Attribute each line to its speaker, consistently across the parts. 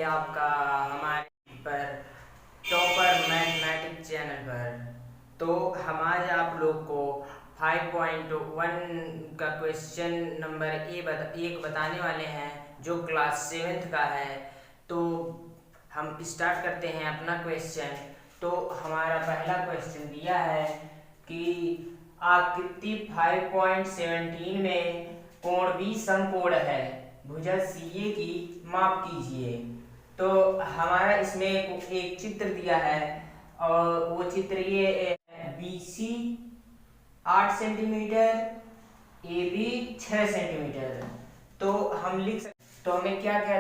Speaker 1: आपका हमारे पर टॉपर मैथमेटिक्स चैनल पर। तो हम आज आप लोग को 5.1 का क्वेश्चन नंबर एक बताने वाले हैं जो क्लास 7th का है। तो हम स्टार्ट करते हैं अपना क्वेश्चन। तो हमारा पहला क्वेश्चन दिया है कि आकृति 5.17 में कोण बी समकोण है, भुजा सीए की माप कीजिए। तो हमारा इसमें एक चित्र दिया है और वो चित्र ये B C 8 centimetre, A B 6 centimetre. तो हम लिख सकते, तो हमें क्या क्या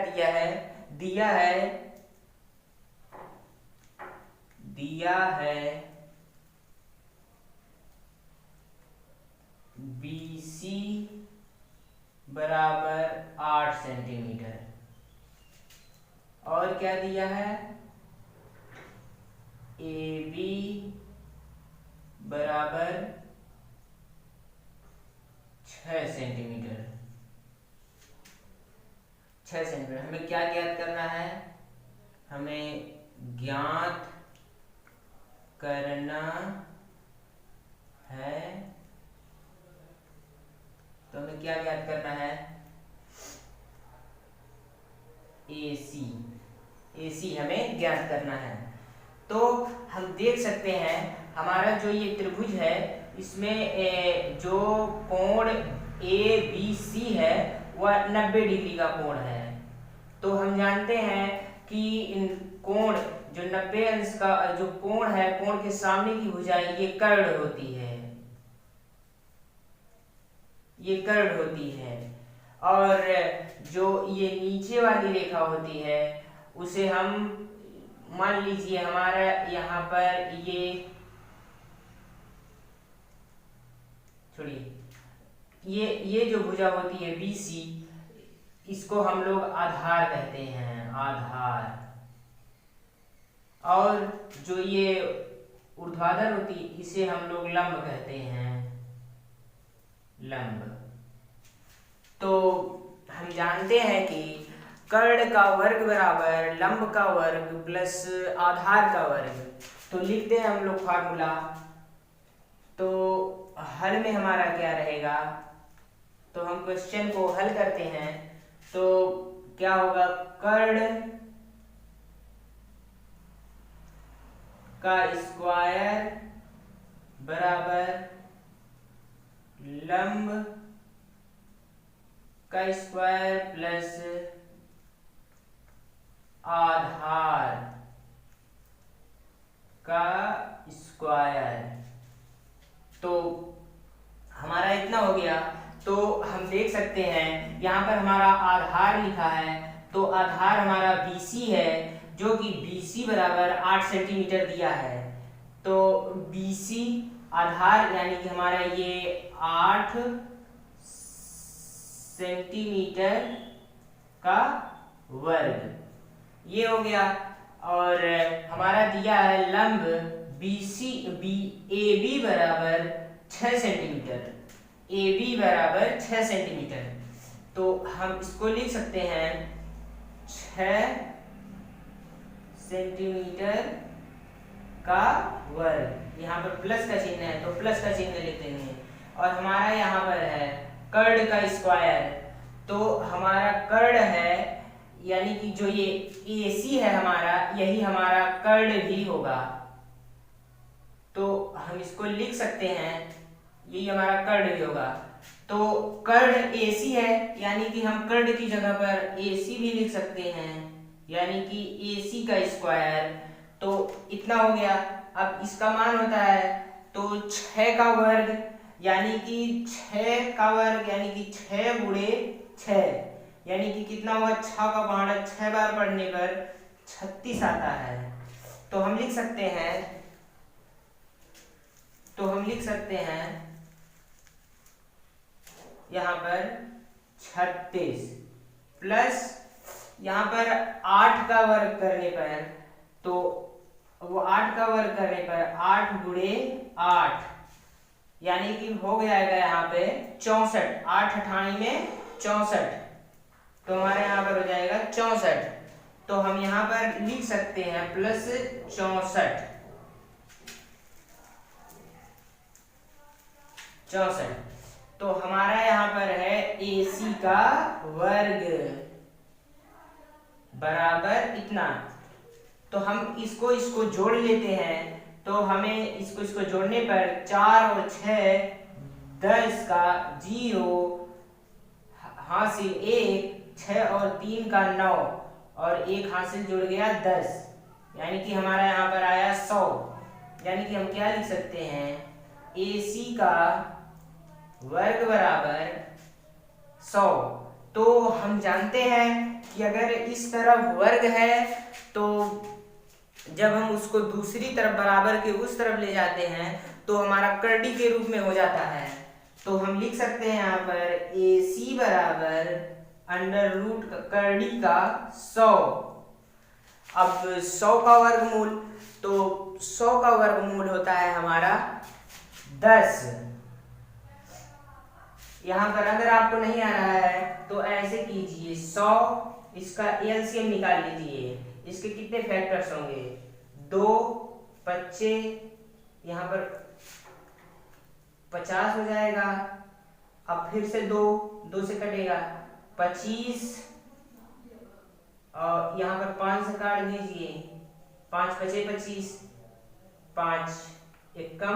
Speaker 1: दिया है बी सी बराबर 8 सेंटीमीटर और क्या दिया है ए बी बराबर 6 सेंटीमीटर। हमें क्या ज्ञात करना है? हमें ज्ञात करना है, तो हमें क्या ज्ञात करना है? AC हमें ज्ञात करना है। तो हम देख सकते हैं हमारा जो ये त्रिभुज है इसमें जो कोण ABC है वह 90 डिग्री का कोण है। तो हम जानते हैं कि इन कोण जो 90 अंश का जो कोण है, कोण के सामने की भुजाएं ये कर्ण होती है, और जो ये नीचे वाली रेखा होती है उसे हम मान लीजिए हमारा यहाँ पर ये जो भुजा होती है BC, इसको हम लोग आधार कहते हैं, आधार। और जो ये ऊर्ध्वाधर होती है इसे हम लोग लंब कहते हैं, लंब। तो हम जानते हैं कि कर्ण का वर्ग बराबर लंब का वर्ग प्लस आधार का वर्ग। तो लिखते हैं हम लोग फार्मूला। तो हल में हमारा क्या रहेगा? तो हम क्वेश्चन को हल करते हैं। तो क्या होगा? कर्ण का स्क्वायर बराबर लंब का स्क्वायर प्लस आधार का स्क्वायर। तो हमारा इतना हो गया। तो हम देख सकते हैं यहाँ पर हमारा आधार लिखा है, तो आधार हमारा BC है जो कि BC बराबर 8 सेंटीमीटर दिया है। तो BC आधार यानी कि हमारा ये 8 सेंटीमीटर का वर्ग, ये हो गया। और हमारा दिया है लंब AB बराबर 6 सेंटीमीटर, AB बराबर 6 सेंटीमीटर। तो हम इसको लिख सकते हैं 6 सेंटीमीटर का वर्ग। यहाँ पर प्लस का चिन्ह है तो प्लस का चिन्ह लिख देंगे। और हमारा यहाँ पर है कर्ण का स्क्वायर, तो हमारा कर्ण है यानी कि जो ये AC है हमारा, यही हमारा कर्ण भी होगा। तो हम इसको लिख सकते हैं, यही हमारा कर्ण भी होगा। तो कर्ण AC है यानी कि हम कर्ण की जगह पर AC भी लिख सकते हैं, यानी कि AC का स्क्वायर। तो इतना हो गया। अब इसका मान होता है तो 6 का वर्ग यानी कि 6 का वर्ग यानी कि 6 गुणे 6, यानी कि कितना हुआ? 6 का पहाड़ा 6 बार पढ़ने पर 36 आता है। तो हम लिख सकते हैं यहाँ पर 36 प्लस यहाँ पर 8 का वर्ग करने पर, तो वो 8 का वर्ग करने पर 8 गुणे 8 यानी कि हो जाएगा यहाँ पे 64। 8 अठानी में 64, तो हमारे यहाँ पर हो जाएगा 64। तो हम यहाँ पर लिख सकते हैं प्लस 64। तो हमारा यहाँ पर है AC का वर्ग बराबर इतना। तो हम इसको जोड़ लेते हैं, तो हमें इसको जोड़ने पर 4 और 6 10 का 0 हासिल 1, 6 और 3 का 9 और 1 हासिल जुड़ गया 10, यानी कि हमारा यहाँ पर आया 100। यानी कि हम क्या लिख सकते हैं, AC का वर्ग बराबर 100। तो हम जानते हैं कि अगर इस तरफ वर्ग है तो जब हम उसको दूसरी तरफ बराबर के उस तरफ ले जाते हैं तो हमारा करड़ी के रूप में हो जाता है। तो हम लिख सकते हैं यहाँ पर AC बराबर अंडर रूट करड़ी का 100। अब 100 का वर्गमूल, तो 100 का वर्गमूल होता है हमारा 10। यहाँ पर अगर आपको नहीं आ रहा है तो ऐसे कीजिए, 100 इसका एलसीएम निकाल लीजिए। इसके कितने फैक्टर्स होंगे, 2 बच्चे यहाँ पर 50 हो जाएगा। अब फिर से 2 से कटेगा 25 और यहाँ पर 5 से काट दीजिए, 5 बचे 25, 5 एक कम।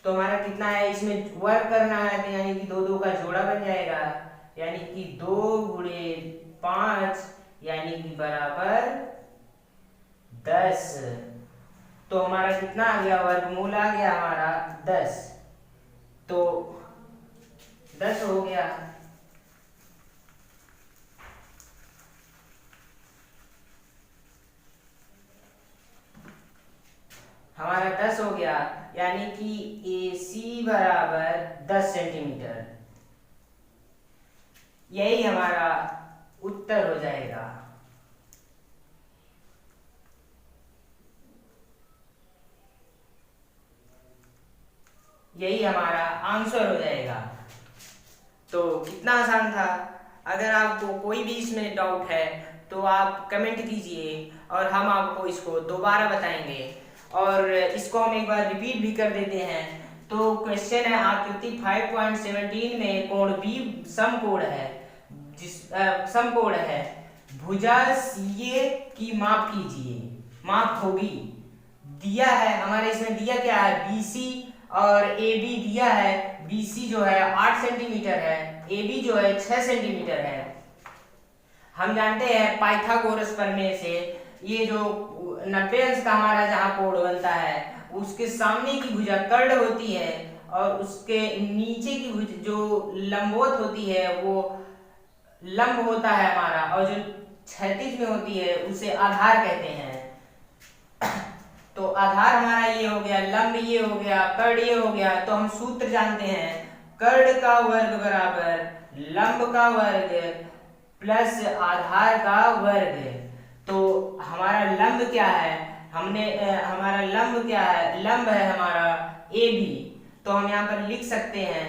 Speaker 1: तो हमारा कितना है, इसमें वर्क करना है तो यानी कि 2 का जोड़ा बन जाएगा, यानी कि 2 गुणे 5 यानी कि बराबर 10। तो हमारा कितना आ गया, वर्गमूल आ गया हमारा 10। तो 10 हो गया। हमारा 10 हो गया, यानी कि AC बराबर 10 सेंटीमीटर। यही हमारा उत्तर हो जाएगा। यही हमारा आंसर हो जाएगा। तो कितना आसान था। अगर आपको कोई भी इसमें डाउट है तो आप कमेंट कीजिए और हम आपको इसको दोबारा बताएंगे, और इसको हम एक बार रिपीट भी कर देते हैं। तो क्वेश्चन है आकृति 5.17 में कोण B समकोण है, समकोण है, भुजा CA की माप कीजिए। माप होगी, दिया है हमारे इसमें, दिया क्या है, BC और AB दिया है। BC जो है 8 सेंटीमीटर है, AB जो है 6 सेंटीमीटर है। हम जानते हैं पाइथागोरस प्रमेय से ये जो 90 अंश का हमारा जहाँ कोण बनता है उसके सामने की भुजा कर्ण होती है और उसके नीचे की भुजा जो लंबवत होती है वो लंब होता है हमारा, और जो क्षैतिज में होती है उसे आधार कहते हैं। तो आधार हमारा ये हो गया, लंब ये हो गया, कर्ण ये हो गया। तो हम सूत्र जानते हैं, कर्ण का वर्ग बराबर लंब का वर्ग प्लस आधार का वर्ग। तो हमारा लंब क्या है, हमारा लंब क्या है, लंब है हमारा AB। तो हम यहाँ पर लिख सकते हैं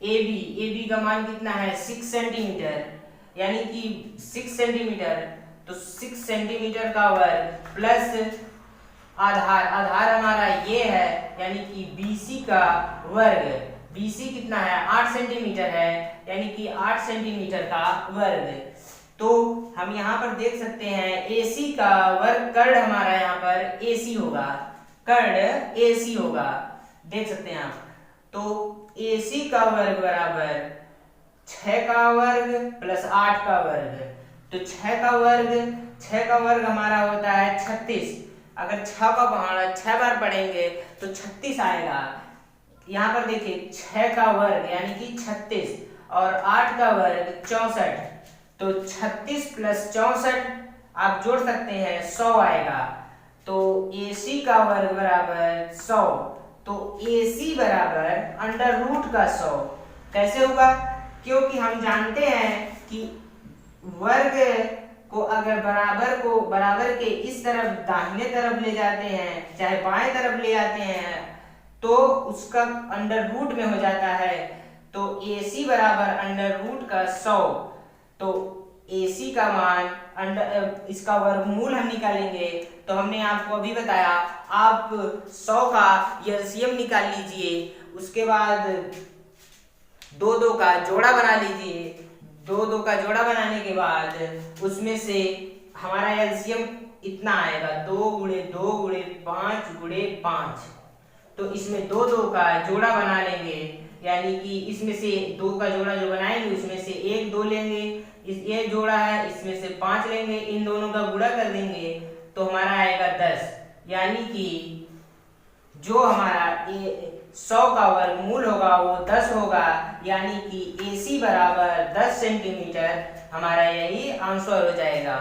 Speaker 1: AB का मान कितना है, 6 सेंटीमीटर, यानी कि 6 सेंटीमीटर। तो 6 सेंटीमीटर का वर्ग प्लस आधार हमारा ये है, यानी कि BC का वर्ग। BC कितना है, 8 सेंटीमीटर है, यानी कि 8 सेंटीमीटर का वर्ग। तो हम यहाँ पर देख सकते हैं AC का वर्ग, कर्ण हमारा यहाँ पर AC होगा, कर्ण AC होगा, देख सकते हैं आप। तो AC का वर्ग बराबर 6 का वर्ग प्लस 8 का वर्ग। तो 6 का वर्ग हमारा होता है 36। अगर 6 का पहाड़ा 6 बार पढ़ेंगे तो 36 आएगा। यहाँ पर देखिए 6 का वर्ग यानी कि 36 और 8 का वर्ग 64। तो 36 प्लस 64 आप जोड़ सकते हैं, 100 आएगा। तो AC का वर्ग बराबर 100। तो AC बराबर अंडर रूट का 100 कैसे होगा, क्योंकि हम जानते हैं कि वर्ग को अगर बराबर के इस तरफ दाहिने तरफ ले जाते हैं चाहे बाएं तरफ ले जाते हैं तो उसका अंडर रूट में हो जाता है। तो AC बराबर अंडर रूट का 100। तो AC का मान इसका वर्गमूल हम निकालेंगे। तो हमने आपको अभी बताया, आप 100 का एलसीएम निकाल लीजिए, उसके बाद 2 का जोड़ा बना लीजिए। 2 का जोड़ा बनाने के बाद उसमें से हमारा एलसीएम इतना आएगा, 2 गुणे 2 गुणे 5 गुणे 5। तो इसमें 2 का जोड़ा बना लेंगे, यानी कि इसमें से 2 का जोड़ा जो बनाएंगे उसमें से 1 2 लेंगे, ये जोड़ा है इसमें से 5 लेंगे, इन दोनों का गुणा कर देंगे तो हमारा आएगा 10। यानी कि जो हमारा 100 का वर्गमूल होगा वो 10 होगा, यानी कि AC बराबर 10 सेंटीमीटर, हमारा यही आंसर हो जाएगा।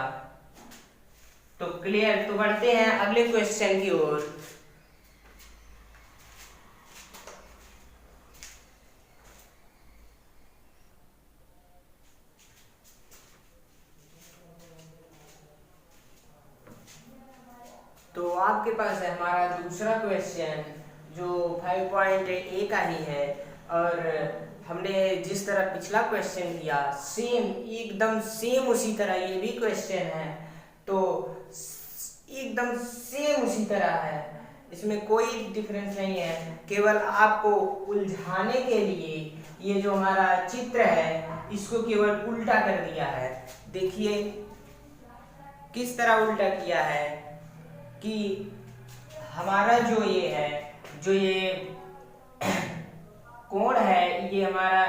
Speaker 1: तो क्लियर। तो बढ़ते हैं अगले क्वेश्चन की ओर। तो आपके पास है हमारा दूसरा क्वेश्चन जो 5.A का ही है, और हमने जिस तरह पिछला क्वेश्चन किया सेम, एकदम सेम उसी तरह ये भी क्वेश्चन है। तो एकदम सेम उसी तरह है, इसमें कोई डिफरेंस नहीं है, केवल आपको उलझाने के लिए ये जो हमारा चित्र है इसको केवल उल्टा कर दिया है। देखिए किस तरह उल्टा किया है कि हमारा जो ये है, जो ये कोण है, ये हमारा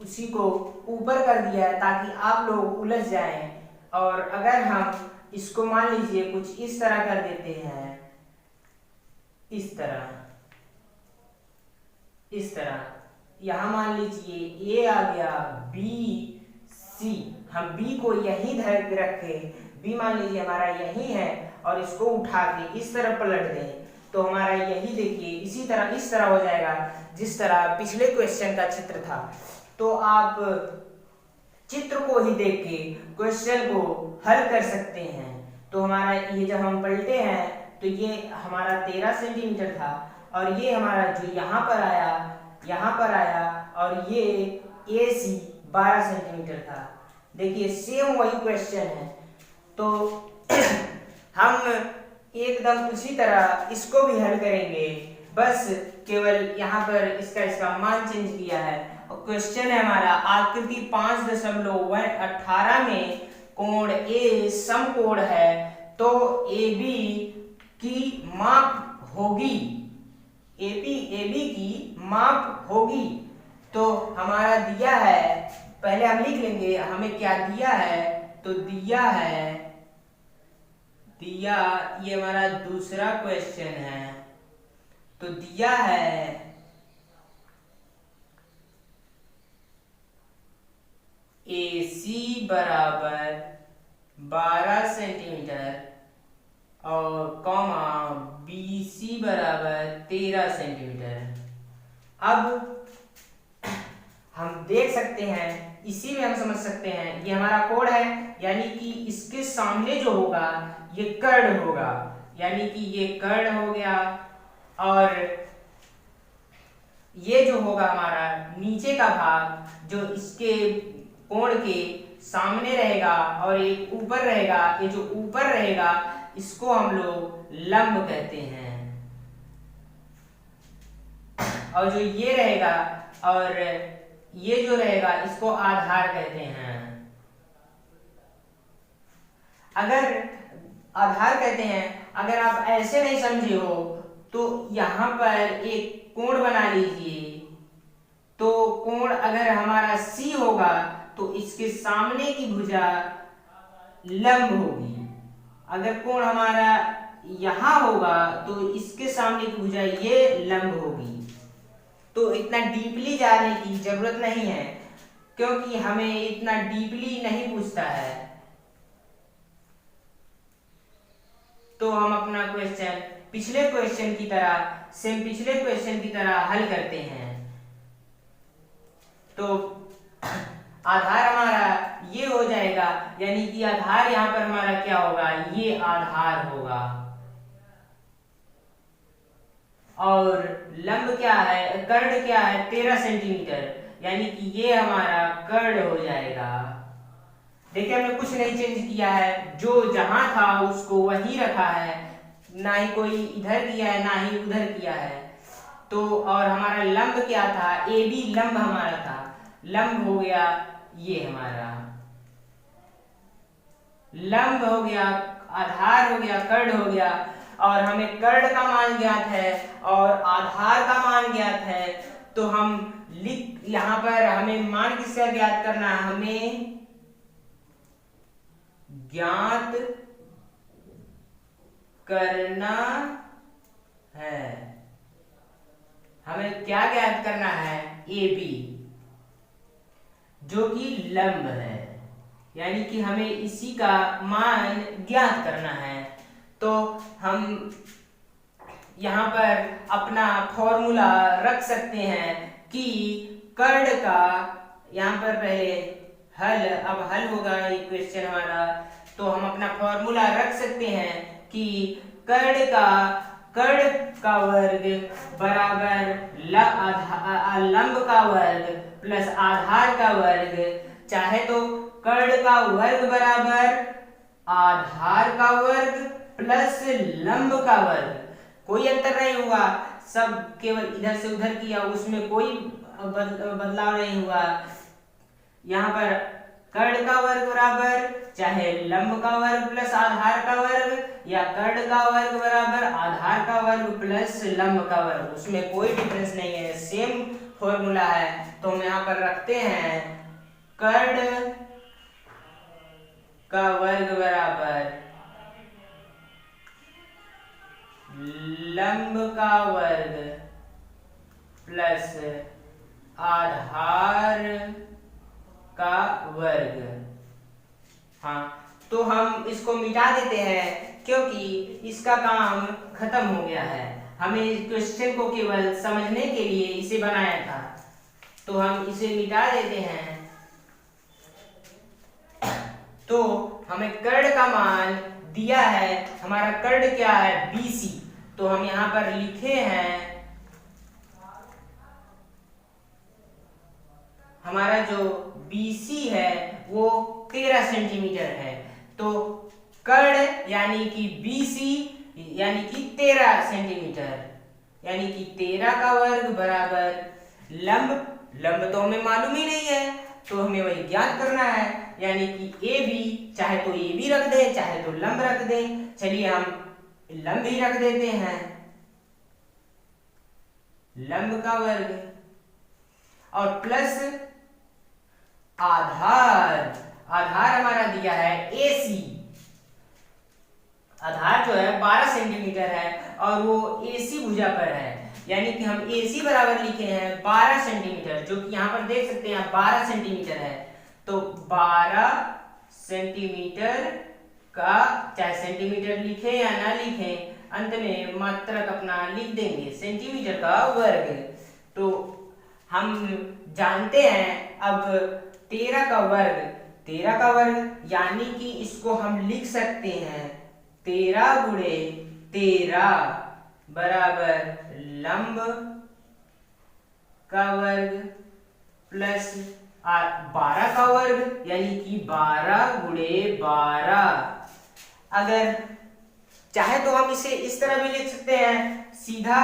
Speaker 1: उसी को ऊपर कर दिया है ताकि आप लोग उलझ जाएं। और अगर हम इसको मान लीजिए कुछ इस तरह कर देते हैं, इस तरह यहां मान लीजिए ए आ गया, बी सी, हम बी को यहीं धर रखे, बी मान लीजिए हमारा यही है, और इसको उठा के इस तरह पलट दें तो हमारा यही देखिए इसी तरह इस तरह हो जाएगा जिस तरह पिछले क्वेश्चन का चित्र था। तो आप चित्र को ही देख के क्वेश्चन को हल कर सकते हैं। तो हमारा ये जब हम पलटे हैं तो ये हमारा 13 सेंटीमीटर था, और ये हमारा जो यहाँ पर आया, और ये AC 12 सेंटीमीटर था। देखिए सेम वही क्वेश्चन है। तो हम एकदम उसी तरह इसको भी हल करेंगे, बस केवल यहाँ पर इसका मान चेंज किया है। और क्वेश्चन है हमारा आकृति 5.18 में कोण A समकोण है, तो AB की माप होगी, AB की माप होगी। तो हमारा दिया है, पहले हम लिख लेंगे हमें क्या दिया है। तो दिया ये हमारा दूसरा क्वेश्चन है। तो दिया है AC बराबर 12 सेंटीमीटर और कॉमा BC बराबर 13 सेंटीमीटर। अब हम देख सकते हैं, इसी में हम समझ सकते हैं ये हमारा कोण है, यानी कि इसके सामने जो होगा ये कर्ण होगा, यानी कि ये कर्ण हो गया, और ये जो होगा हमारा नीचे का भाग जो इसके कोण के सामने रहेगा, और एक ऊपर रहेगा, ये जो ऊपर रहेगा इसको हम लोग लंब कहते हैं, और जो ये रहेगा और ये जो रहेगा इसको आधार कहते हैं। अगर आधार कहते हैं, अगर आप ऐसे नहीं समझे हो तो यहां पर एक कोण बना लीजिए। तो कोण अगर हमारा C होगा तो इसके सामने की भुजा लंब होगी। अगर कोण हमारा यहां होगा तो इसके सामने की भुजा ये लंब होगी। तो इतना डीपली जाने की जरूरत नहीं है, क्योंकि हमें इतना डीपली नहीं पूछता है। तो हम अपना क्वेश्चन पिछले क्वेश्चन की तरह हल करते हैं। तो आधार हमारा ये हो जाएगा, यानी कि आधार यहाँ पर हमारा क्या होगा, ये आधार होगा, और लंब क्या है, कर्ण क्या है 13 सेंटीमीटर, यानी कि ये हमारा कर्ण हो जाएगा। देखिए हमने कुछ नहीं चेंज किया है, जो जहां था उसको वही रखा है, ना ही कोई इधर किया है ना ही उधर किया है। तो और हमारा लंब क्या था, ए बी लंब हमारा था, लंब हो गया ये हमारा लंब हो गया, आधार हो गया, कर्ण हो गया। और हमें कर्ण का मान ज्ञात है और आधार का मान ज्ञात है, तो हम लिख यहाँ पर हमें मान किसका ज्ञात करना है, हमें ज्ञात करना है, हमें क्या ज्ञात करना है, ए बी जो कि लंब है, यानी कि हमें इसी का मान ज्ञात करना है। तो हम यहाँ पर अपना फॉर्मूला रख सकते हैं कि कर्ण का, यहाँ पर पहले हल, अब हल होगा ये क्वेश्चन हमारा, तो हम अपना फॉर्मूला रख सकते हैं कि कर्ण का वर्ग बराबर लंब का वर्ग प्लस आधार का वर्ग, चाहे तो कर्ण का वर्ग बराबर आधार का वर्ग प्लस लंब का वर्ग, कोई अंतर नहीं हुआ, सब केवल इधर से उधर किया, उसमें कोई बदलाव नहीं हुआ। यहाँ पर कर्ण का वर्ग बराबर चाहे लंब का वर्ग प्लस आधार का वर्ग, या कर्ण का वर्ग बराबर आधार का वर्ग प्लस लंब का वर्ग, उसमें कोई डिफरेंस नहीं है, सेम फॉर्मूला है। तो हम यहाँ पर रखते हैं कर्ण का वर्ग बराबर लंब का वर्ग प्लस आधार का वर्ग। हाँ, तो हम इसको मिटा देते हैं क्योंकि इसका काम खत्म हो गया है, हमें इस क्वेश्चन को केवल समझने के लिए इसे बनाया था, तो हम इसे मिटा देते हैं। तो हमें कर्ण का मान दिया है, हमारा कर्ण क्या है, BC, तो हम यहाँ पर लिखे हैं हमारा जो BC है वो 13 सेंटीमीटर है, तो कर्ण यानी कि BC यानी कि 13 सेंटीमीटर, यानी कि 13 का वर्ग बराबर लंब तो हमें मालूम ही नहीं है, तो हमें वही ज्ञात करना है, यानी कि AB, चाहे तो AB रख दें चाहे तो लंब रख दें, चलिए हम लंब ही रख देते हैं, लंब का वर्ग और प्लस आधार हमारा दिया है AC, आधार जो है 12 सेंटीमीटर है और वो AC भुजा पर है, यानी कि हम AC बराबर लिखे हैं 12 सेंटीमीटर, जो कि यहाँ पर देख सकते हैं 12 सेंटीमीटर है, तो 12 सेंटीमीटर का, चाहे सेंटीमीटर लिखे या ना लिखे, अंत में मात्रक अपना लिख देंगे, सेंटीमीटर का वर्ग। तो हम जानते हैं अब 13 का वर्ग यानी कि इसको हम लिख सकते हैं 13 गुणे 13 बराबर लंब का वर्ग प्लस 12 का वर्ग, यानी कि 12 गुणे 12। अगर चाहे तो हम इसे इस तरह भी लिख सकते हैं सीधा,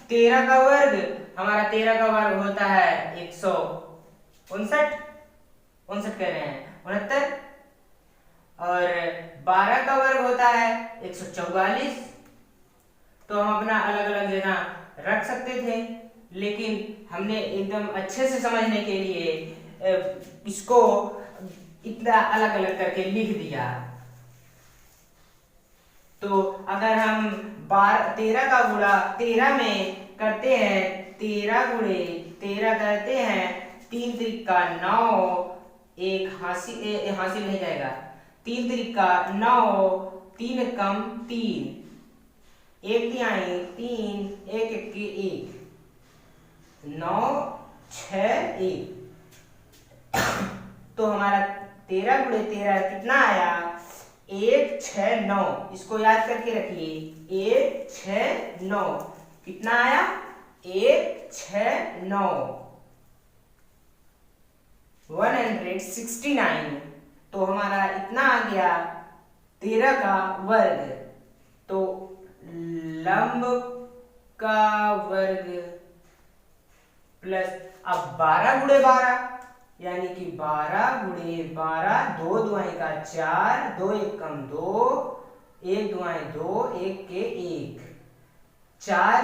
Speaker 1: 13 का वर्ग, हमारा 13 का वर्ग होता है 159 कह रहे हैं 69, और 12 का वर्ग होता है 144। तो हम अपना अलग अलग जगह रख सकते थे, लेकिन हमने एकदम अच्छे से समझने के लिए इसको इतना अलग अलग करके लिख दिया। तो अगर हम 13 का गुणा 13 में करते हैं, 13 गुणे 13 करते हैं, 3 त्रिका 9, एक हासिल नहीं जाएगा, 3 त्रिका 9, 3 कम 3, 1 तिहाई 3, 1 1 1, 9 6 1। तो हमारा 13 गुणे 13 कितना आया, 1 6 9, इसको याद करके रखिए, 1 6 9 कितना आया, 1 6 9, 169 तो हमारा इतना आ गया 13 का वर्ग। तो लंब का वर्ग प्लस अब 12 गुणे 12 यानी कि 12 गुणे 12, 2 दुआएं का 4, 2 एक कम 2, 1 दुआएं 2, 1 के 1, 4।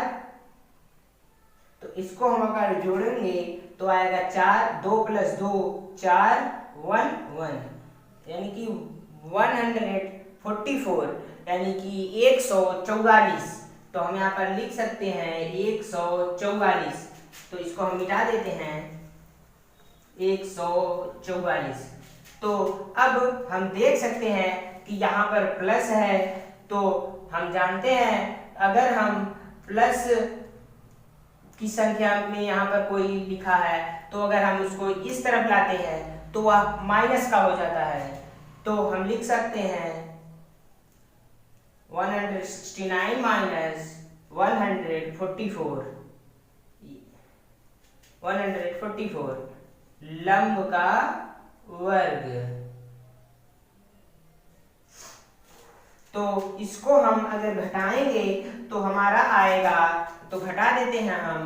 Speaker 1: तो इसको हम अगर जोड़ेंगे तो आएगा 4, 2 + 2 4, 1 1 यानी कि 144 यानी कि 144। तो हम यहाँ पर लिख सकते हैं 144। तो इसको हम मिटा देते हैं 144। तो अब हम देख सकते हैं कि यहाँ पर प्लस है। तो हम जानते हैं अगर हम प्लस की संख्या में यहाँ पर कोई लिखा है तो अगर हम उसको इस तरफ लाते हैं तो वह माइनस का हो जाता है। तो हम लिख सकते हैं 169 माइनस 144 लंब का वर्ग। तो इसको हम अगर घटाएंगे तो हमारा आएगा, तो घटा देते हैं हम।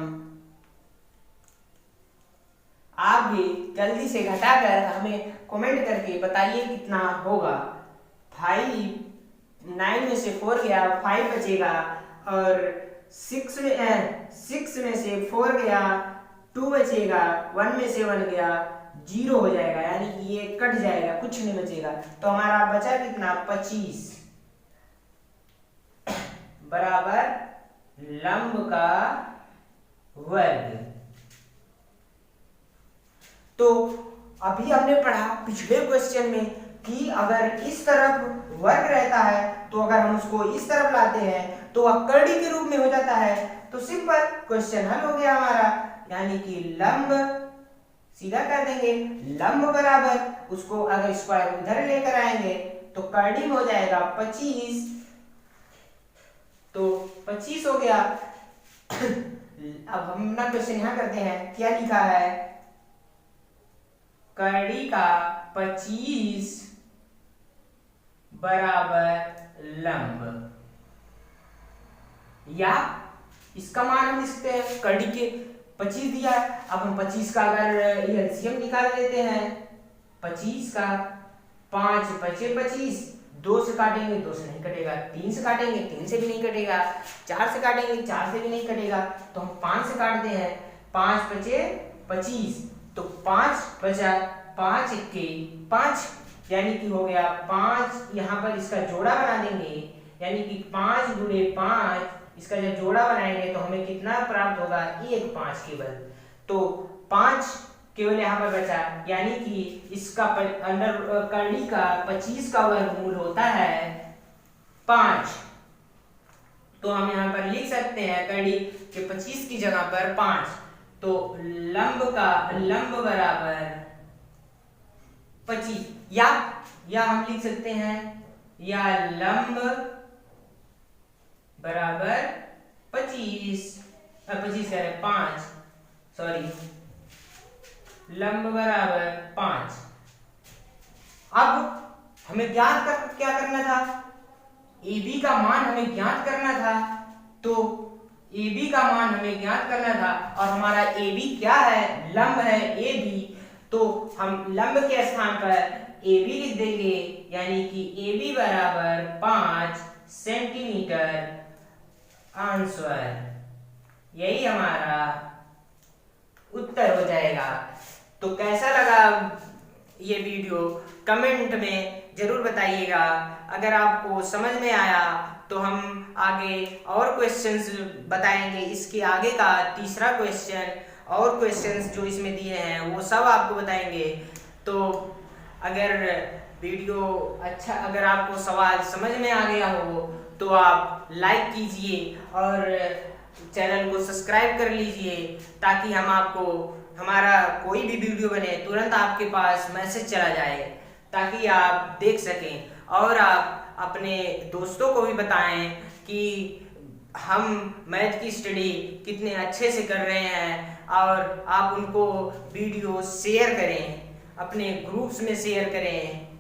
Speaker 1: आप भी जल्दी से घटाकर हमें कमेंट करके बताइए कितना होगा। 5 9 में से 4 गया 5 बचेगा, और 6 में से 4 गया 2 बचेगा, 1 में से 1 गया 0 हो जाएगा, यानी कि ये कट जाएगा, कुछ नहीं बचेगा। तो हमारा बचा कितना 25 बराबर लंब का वर्ग। तो अभी हमने पढ़ा पिछले क्वेश्चन में कि अगर इस तरफ वर्ग रहता है तो अगर हम उसको इस तरफ लाते हैं तो वह कड़ी के रूप में हो जाता है। तो सिंपल क्वेश्चन हल हो गया हमारा, यानी कि लंब सीधा कर देंगे, लंब बराबर उसको अगर स्क्वायर उधर लेकर आएंगे तो कड़ी में हो जाएगा 25। तो 25 हो गया। अब हम अपना क्वेश्चन यहां करते हैं, क्या लिखा है, कड़ी का 25 बराबर लंब, या इसका मान हम लिख सकते हैं कड़ी के 25 दिया है। अब हम 25 का अगर एलसीएम निकाल लेते हैं, 25 का 5 बचे 25, 2 से काटेंगे 2 से नहीं कटेगा, 3 से काटेंगे 3 से भी नहीं कटेगा, 4 से काटेंगे 4 से भी नहीं कटेगा, तो हम 5 से काटते हैं, 5 बचे 25, तो 5 बचा, 5 के 5 यानी कि हो गया 5। यहाँ पर इसका जोड़ा बना देंगे, यानी कि 5 गुणे 5, इसका जब जोड़ा बनाएंगे तो हमें कितना प्राप्त होगा 1 5 केवल। तो 5 केवल यहाँ पर बचा, यानी कि इसका अंडर कड़ी का 25 का वर्गमूल होता है 5। तो हम यहाँ पर लिख सकते हैं कड़ी के 25 की जगह पर 5। तो लंब बराबर 25, या हम लिख सकते हैं या लंब बराबर 25 कह रहे 5, सॉरी, लंब बराबर 5। अब हमें क्या करना था, AB का मान हमें ज्ञात करना था। तो AB का मान हमें ज्ञात करना था, और हमारा AB क्या है, लंब है AB। तो हम लंब के स्थान पर AB लिख देंगे, यानी कि AB बराबर 5 सेंटीमीटर आंसर। यही हमारा उत्तर हो जाएगा। तो कैसा लगा ये वीडियो कमेंट में जरूर बताइएगा। अगर आपको समझ में आया तो हम आगे और क्वेश्चंस बताएंगे। इसके आगे का तीसरा क्वेश्चन और क्वेश्चंस जो इसमें दिए हैं वो सब आपको बताएंगे। तो अगर वीडियो अच्छा, अगर आपको सवाल समझ में आ गया हो तो आप लाइक कीजिए और चैनल को सब्सक्राइब कर लीजिए, ताकि हम आपको हमारा कोई भी वीडियो बने तुरंत आपके पास मैसेज चला जाए, ताकि आप देख सकें और आप अपने दोस्तों को भी बताएं कि हम मैथ की स्टडी कितने अच्छे से कर रहे हैं। और आप उनको वीडियो शेयर करें, अपने ग्रुप्स में शेयर करें।